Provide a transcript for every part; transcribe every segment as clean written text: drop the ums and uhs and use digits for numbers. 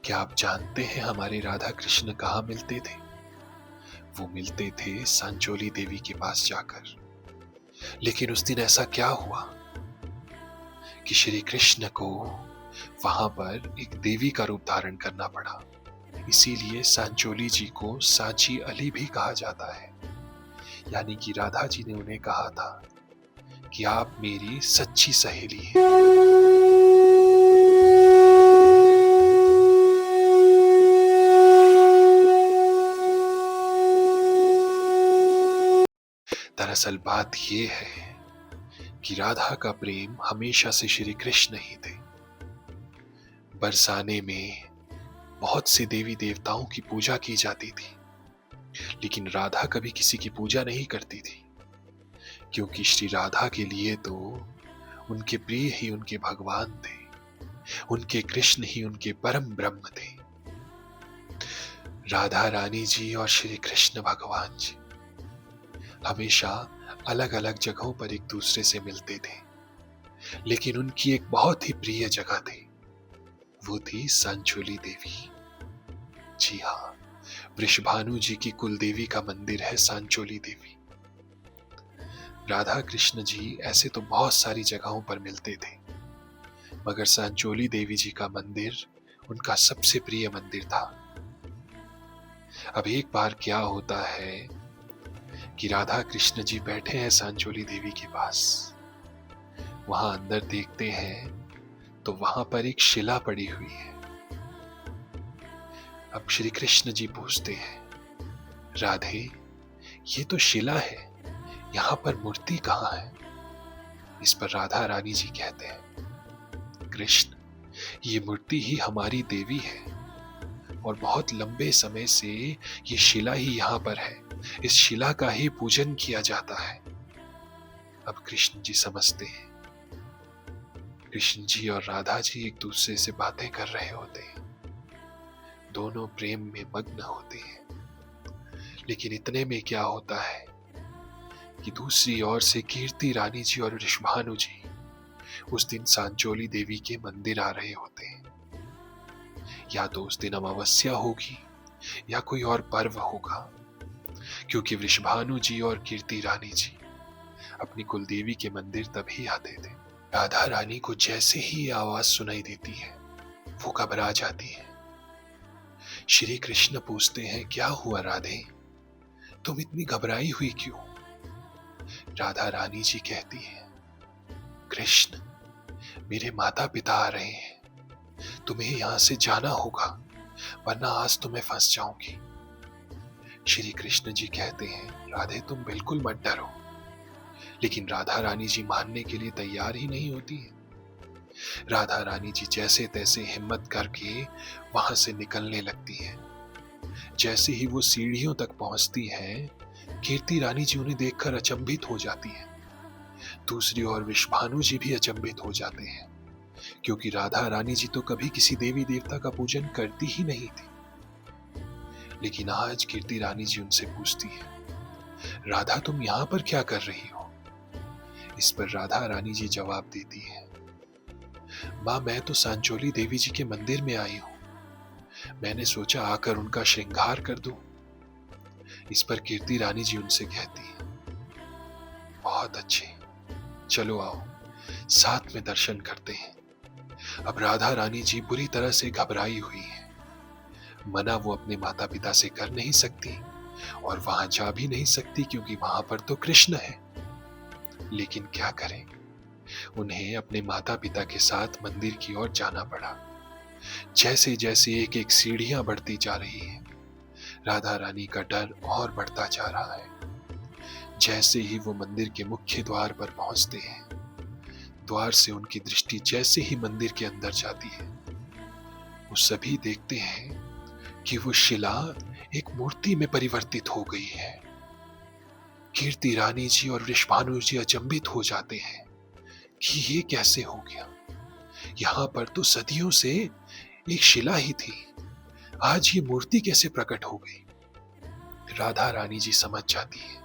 क्या आप जानते हैं हमारे राधा कृष्ण कहाँ मिलते थे? वो मिलते थे सांचोली देवी के पास जाकर। लेकिन उस दिन ऐसा क्या हुआ कि श्री कृष्ण को वहां पर एक देवी का रूप धारण करना पड़ा। इसीलिए सांचोली जी को सांची अली भी कहा जाता है। यानी कि राधा जी ने उन्हें कहा था कि आप मेरी सच्ची सहेली हैं। दरअसल बात ये है कि राधा का प्रेम हमेशा से श्री कृष्ण ही थे। बरसाने में बहुत से देवी देवताओं की पूजा की जाती थी, लेकिन राधा कभी किसी की पूजा नहीं करती थी, क्योंकि श्री राधा के लिए तो उनके प्रिय ही उनके भगवान थे, उनके कृष्ण ही उनके परम ब्रह्म थे। राधा रानी जी और श्री कृष्ण भगवान जी हमेशा अलग अलग जगहों पर एक दूसरे से मिलते थे, लेकिन उनकी एक बहुत ही प्रिय जगह थी, वो थी सांचोली देवी। जी हाँ, वृषभानु जी की कुल देवी का मंदिर है सांचोली देवी। राधा कृष्ण जी ऐसे तो बहुत सारी जगहों पर मिलते थे, मगर सांचोली देवी जी का मंदिर उनका सबसे प्रिय मंदिर था। अब एक बार क्या होता है कि राधा कृष्ण जी बैठे हैं सांचोली देवी के पास। वहां अंदर देखते हैं तो वहां पर एक शिला पड़ी हुई है। अब श्री कृष्ण जी पूछते हैं, राधे, ये तो शिला है, यहाँ पर मूर्ति कहाँ है? इस पर राधा रानी जी कहते हैं, कृष्ण, ये मूर्ति ही हमारी देवी है और बहुत लंबे समय से ये शिला ही यहाँ पर है। इस शिला का ही पूजन किया जाता है। अब कृष्ण जी समझते हैं। कृष्ण जी और राधा जी एक दूसरे से बातें कर रहे होते हैं, दोनों प्रेम में मग्न होते हैं। लेकिन इतने में क्या होता है कि दूसरी ओर से कीर्ति रानी जी और वृषभानु जी उस दिन सांचोली देवी के मंदिर आ रहे होते हैं। या तो उस दिन अमावस्या होगी या कोई और पर्व होगा, क्योंकि वृषभानु जी और कीर्ति रानी जी अपनी कुलदेवी के मंदिर तभी आते थे। राधा रानी को जैसे ही ये आवाज सुनाई देती है, वो घबरा जाती है। श्री कृष्ण पूछते हैं, क्या हुआ राधे, तुम इतनी घबराई हुई क्यों? राधा रानी जी कहती है, कृष्ण, मेरे माता पिता आ रहे हैं, तुम्हें यहां से जाना होगा, वरना आज तो मैं फंस जाऊंगी। श्री कृष्ण जी कहते हैं, राधे तुम बिल्कुल मत डरो। लेकिन राधा रानी जी मानने के लिए तैयार ही नहीं होती है। राधा रानी जी जैसे तैसे हिम्मत करके वहां से निकलने लगती हैं। जैसे ही वो सीढ़ियों तक पहुंचती हैं, कीर्ति रानी जी उन्हें देखकर अचंभित हो जाती हैं। दूसरी ओर वृषभानु जी भी अचंभित हो जाते हैं, क्योंकि राधा रानी जी तो कभी किसी देवी देवता का पूजन करती ही नहीं थी। लेकिन आज कीर्ति रानी जी उनसे पूछती है, राधा तुम यहाँ पर क्या कर रही हो? इस पर राधा रानी जी जवाब देती है, माँ, मैं तो सांचोली देवी जी के मंदिर में आई हूँ, मैंने सोचा आकर उनका श्रृंगार कर दूं। इस पर कीर्ति रानी जी उनसे कहती है, बहुत अच्छे, चलो आओ साथ में दर्शन करते हैं। अब राधा रानी जी बुरी तरह से घबराई हुई है। मना वो अपने माता पिता से कर नहीं सकती और वहां जा भी नहीं सकती, क्योंकि वहां पर तो कृष्ण है। लेकिन क्या करें, उन्हें अपने माता पिता के साथ मंदिर की ओर जाना पड़ा। जैसे जैसे एक एक सीढ़ियां बढ़ती जा रही हैं, राधा रानी का डर और बढ़ता जा रहा है। जैसे ही वो मंदिर के मुख्य द्वार पर पहुंचते हैं, द्वार से उनकी दृष्टि जैसे ही मंदिर के अंदर जाती है, वो सभी देखते हैं कि वो शिला एक मूर्ति में परिवर्तित हो गई है। कीर्ति रानी जी और वृषभानु जी अचंभित हो जाते हैं कि ये कैसे हो गया, यहाँ पर तो सदियों से एक शिला ही थी, आज ये मूर्ति कैसे प्रकट हो गई? राधा रानी जी समझ जाती है।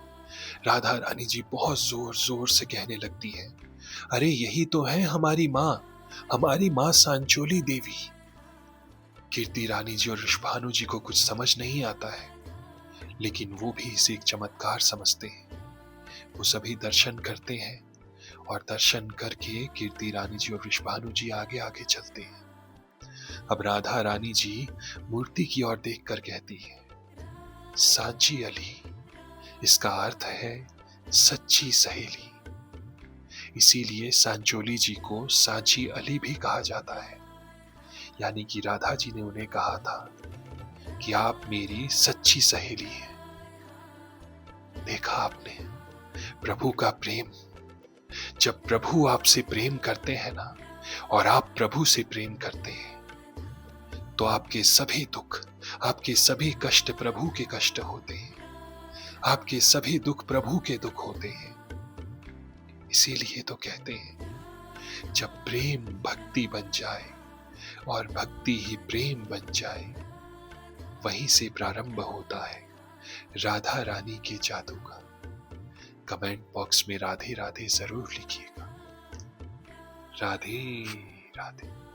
राधा रानी जी बहुत जोर जोर से कहने लगती है, अरे यही तो है हमारी माँ सांचोली देवी। कीर्ति रानी जी और ऋषभानु जी को कुछ समझ नहीं आता है, लेकिन वो भी इसे एक चमत्कार समझते हैं। वो सभी दर्शन करते हैं और दर्शन करके कीर्ति रानी जी और ऋषभानु जी आगे आगे चलते हैं। अब राधा रानी जी मूर्ति की ओर देखकर कहती है, साची अली, इसका अर्थ है सच्ची सहेली। इसीलिए सांचोली जी को साची अली भी कहा जाता है। यानी कि राधा जी ने उन्हें कहा था कि आप मेरी सच्ची सहेली हैं। देखा आपने प्रभु का प्रेम। जब प्रभु आपसे प्रेम करते हैं ना, और आप प्रभु से प्रेम करते हैं, तो आपके सभी दुख, आपके सभी कष्ट प्रभु के कष्ट होते हैं। आपके सभी दुख प्रभु के दुख होते हैं। इसीलिए तो कहते हैं, जब प्रेम भक्ति बन जाए और भक्ति ही प्रेम बन जाए, वहीं से प्रारंभ होता है राधा रानी के जादू का। कमेंट बॉक्स में राधे राधे जरूर लिखिएगा। राधे राधे।